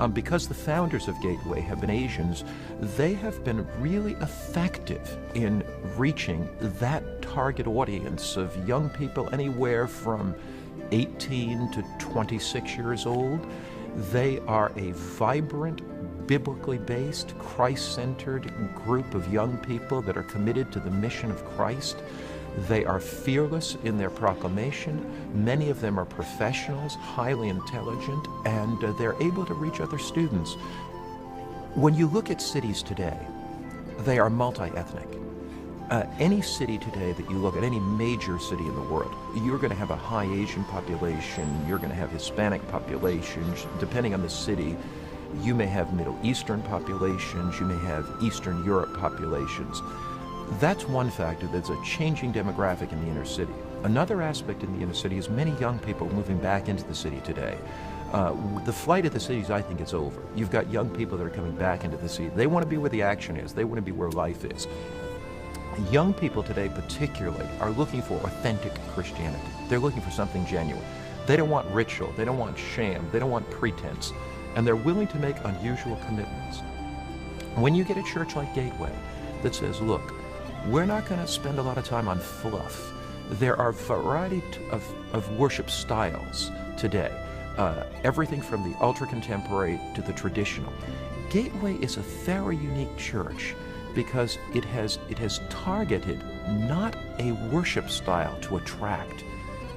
Because the founders of Gateway have been Asians, they have been really effective in reaching that target audience of young people anywhere from 18 to 26 years old. They are a vibrant, biblically based, Christ-centered group of young people that are committed to the mission of Christ. They are fearless in their proclamation. Many of them are professionals, highly intelligent, and they're able to reach other students. When you look at cities today, they are multi-ethnic. Any city today that you look at, any major city in the world, you're going to have a high Asian population, you're going to have Hispanic populations. Depending on the city, you may have Middle Eastern populations, you may have Eastern Europe populations. That's one factor. There's a changing demographic in the inner city. Another aspect in the inner city is many young people moving back into the city today. The flight of the cities, I think, is over. You've got young people that are coming back into the city. They want to be where the action is. They want to be where life is. Young people today particularly are looking for authentic Christianity. They're looking for something genuine. They don't want ritual. They don't want sham. They don't want pretense. And they're willing to make unusual commitments. When you get a church like Gateway that says, look, we're not going to spend a lot of time on fluff. There are a variety of worship styles today. Everything from the ultra-contemporary to the traditional. Gateway is a very unique church because it has targeted not a worship style to attract,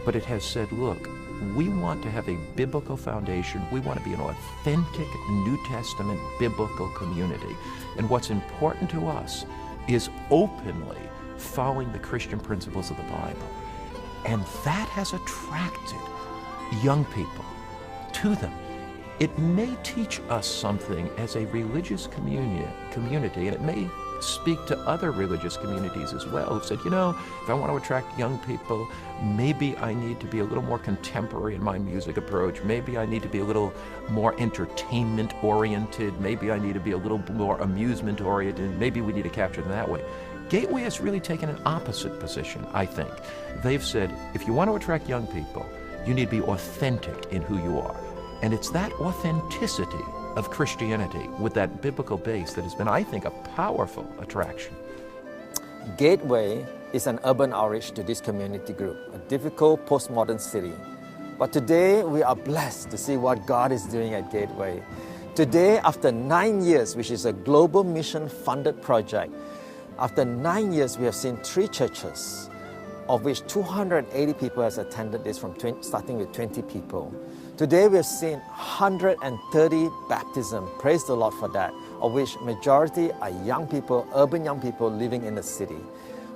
but it has said, look, we want to have a biblical foundation. We want to be an authentic New Testament biblical community. And what's important to us is openly following the Christian principles of the Bible. And that has attracted young people to them. It may teach us something as a religious community, and it may speak to other religious communities as well who've said, you know, if I want to attract young people, maybe I need to be a little more contemporary in my music approach. Maybe I need to be a little more entertainment oriented. Maybe I need to be a little more amusement oriented. Maybe we need to capture them that way. Gateway has really taken an opposite position, I think. They've said, if you want to attract young people, you need to be authentic in who you are. And it's that authenticity of Christianity with that biblical base that has been, I think, a powerful attraction. Gateway is an urban outreach to this community group, a difficult postmodern city. But today we are blessed to see what God is doing at Gateway. Today, after 9 years, which is a global mission-funded project, after 9 years we have seen 3 churches, of which 280 people has attended this starting with 20 people. Today we have seen 130 baptisms, praise the Lord for that, of which majority are young people, urban young people living in the city.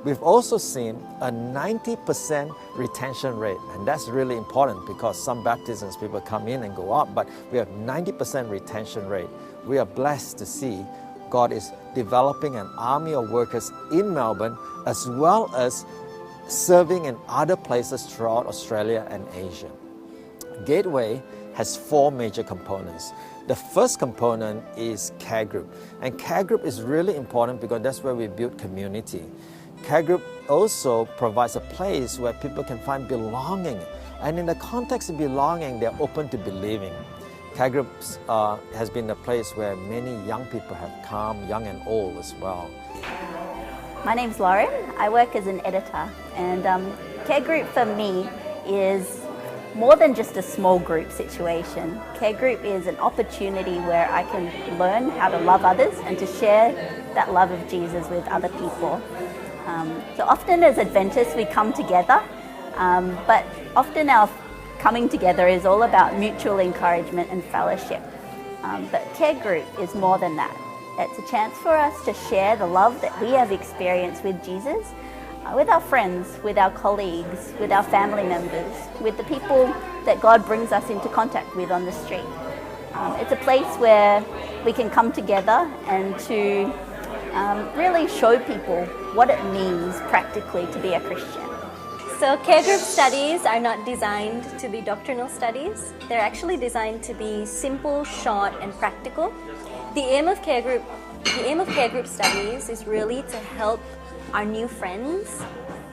We've also seen a 90% retention rate, and that's really important because some baptisms people come in and go out, but we have 90% retention rate. We are blessed to see God is developing an army of workers in Melbourne as well as serving in other places throughout Australia and Asia. Gateway has 4 major components. The first component is care group. And care group is really important because that's where we build community. Care group also provides a place where people can find belonging. And in the context of belonging, they're open to believing. Care groups has been a place where many young people have come, young and old as well. My name's Lauren. I work as an editor. And care group for me is more than just a small group situation. Care group is an opportunity where I can learn how to love others and to share that love of Jesus with other people. So often as Adventists we come together, but often our coming together is all about mutual encouragement and fellowship. But care group is more than that. It's a chance for us to share the love that we have experienced with Jesus, with our friends, with our colleagues, with our family members, with the people that God brings us into contact with on the street. It's a place where we can come together and to really show people what it means practically to be a Christian. So care group studies are not designed to be doctrinal studies. They're actually designed to be simple, short, and practical. The aim of care group studies is really to help our new friends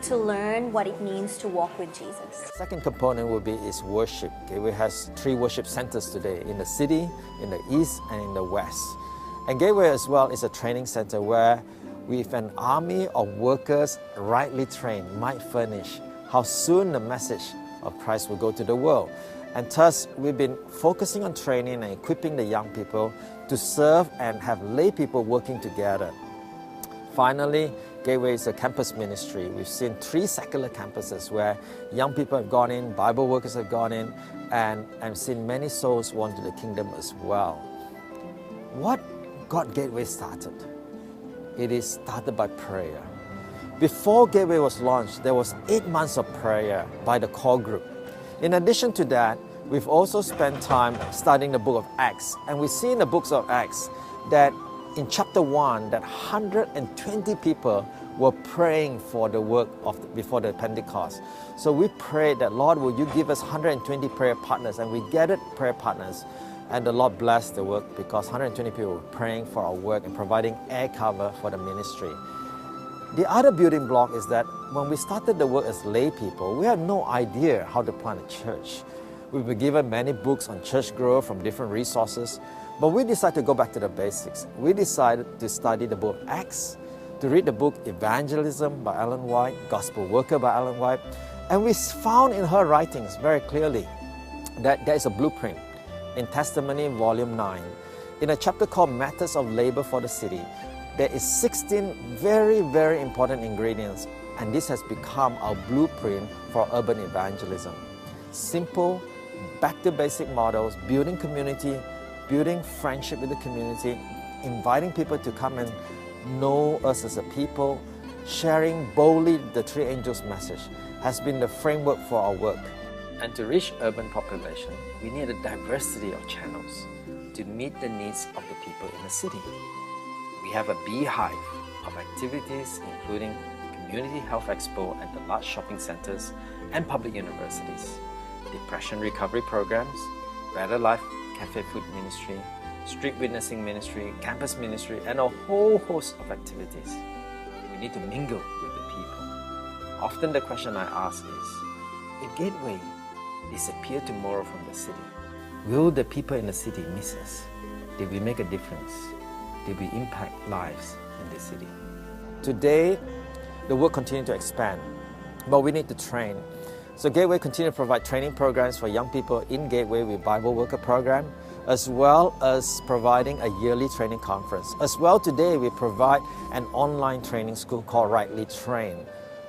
to learn what it means to walk with Jesus. Second component will be is worship. Gateway has 3 worship centers today in the city, in the east, and in the west. And Gateway as well is a training center where with an army of workers rightly trained might furnish how soon the message of Christ will go to the world. And thus, we've been focusing on training and equipping the young people to serve and have lay people working together. Finally, Gateway is a campus ministry. We've seen 3 secular campuses where young people have gone in, Bible workers have gone in, and seen many souls won to the kingdom as well. What got Gateway started? It is started by prayer. Before Gateway was launched, there was 8 months of prayer by the core group. In addition to that, we've also spent time studying the book of Acts. And we see in the books of Acts that in chapter 1, that 120 people were praying for the work before the Pentecost. So we prayed that, Lord, will you give us 120 prayer partners? And we gathered prayer partners. And the Lord blessed the work because 120 people were praying for our work and providing air cover for the ministry. The other building block is that when we started the work as lay people, we had no idea how to plant a church. We were given many books on church growth from different resources, but we decided to go back to the basics. We decided to study the book of Acts, to read the book Evangelism by Ellen White, Gospel Worker by Ellen White, and we found in her writings very clearly that there is a blueprint in Testimony Volume 9. In a chapter called Matters of Labor for the City, there is 16 very, very important ingredients, and this has become our blueprint for urban evangelism. Simple, back to basic models, building community, building friendship with the community, inviting people to come and know us as a people, sharing boldly the 3 angels' message has been the framework for our work. And to reach urban population, we need a diversity of channels to meet the needs of the people in the city. We have a beehive of activities including Community Health Expo at the large shopping centers and public universities, depression recovery programs, Better Life Cafe Food Ministry, Street Witnessing Ministry, Campus Ministry, and a whole host of activities. We need to mingle with the people. Often the question I ask is, if Gateway disappear tomorrow from the city, will the people in the city miss us? Did we make a difference? Did we impact lives in the city? Today, the work continues to expand, but we need to train. So Gateway continues to provide training programs for young people in Gateway with Bible Worker Program, as well as providing a yearly training conference. As well, today we provide an online training school called Rightly Train.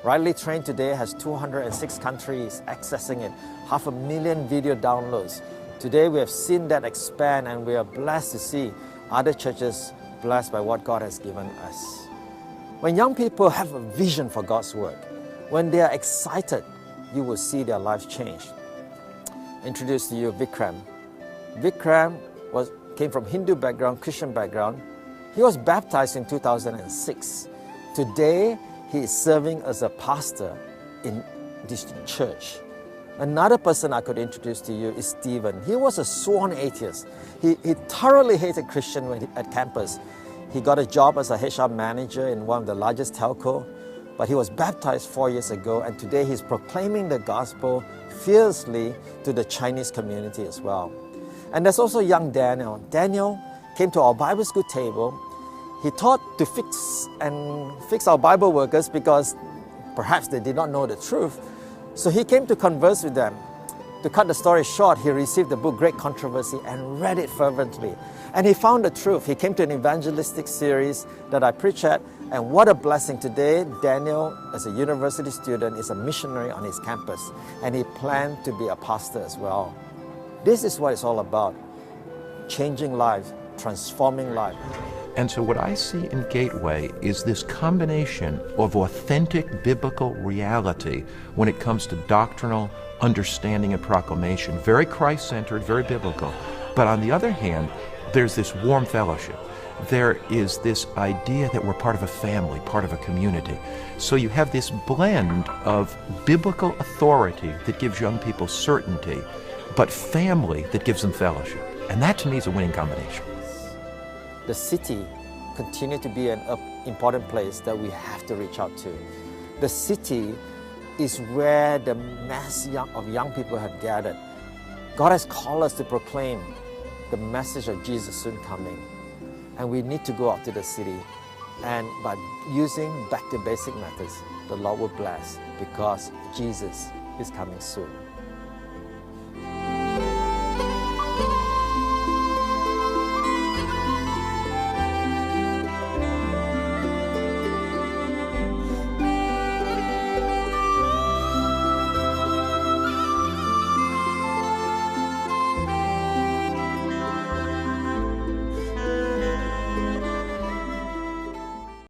Rightly Train today has 206 countries accessing it, 500,000 video downloads. Today we have seen that expand, and we are blessed to see other churches blessed by what God has given us. When young people have a vision for God's work, when they are excited, you will see their lives change. Introduce to you Vikram. Vikram came from Hindu background, Christian background. He was baptized in 2006. Today, he is serving as a pastor in this church. Another person I could introduce to you is Stephen. He was a sworn atheist. He thoroughly hated Christian at campus. He got a job as a HR manager in one of the largest telco, but he was baptized 4 years ago, and today he's proclaiming the gospel fiercely to the Chinese community as well. And there's also young Daniel. Daniel came to our Bible school table. He taught to fix our Bible workers because perhaps they did not know the truth. So he came to converse with them. To cut the story short, he received the book Great Controversy and read it fervently. And he found the truth. He came to an evangelistic series that I preach at, and what a blessing. Today, Daniel, as a university student, is a missionary on his campus, and he planned to be a pastor as well. This is what it's all about, changing lives, transforming life. And so what I see in Gateway is this combination of authentic biblical reality when it comes to doctrinal understanding and proclamation, very Christ-centered, very biblical. But on the other hand, there's this warm fellowship. There is this idea that we're part of a family, part of a community. So you have this blend of biblical authority that gives young people certainty, but family that gives them fellowship. And that to me is a winning combination. The city continues to be an important place that we have to reach out to. The city is where the mass of young people have gathered. God has called us to proclaim the message of Jesus soon coming. And we need to go out to the city. And by using back to basic methods, the Lord will bless because Jesus is coming soon.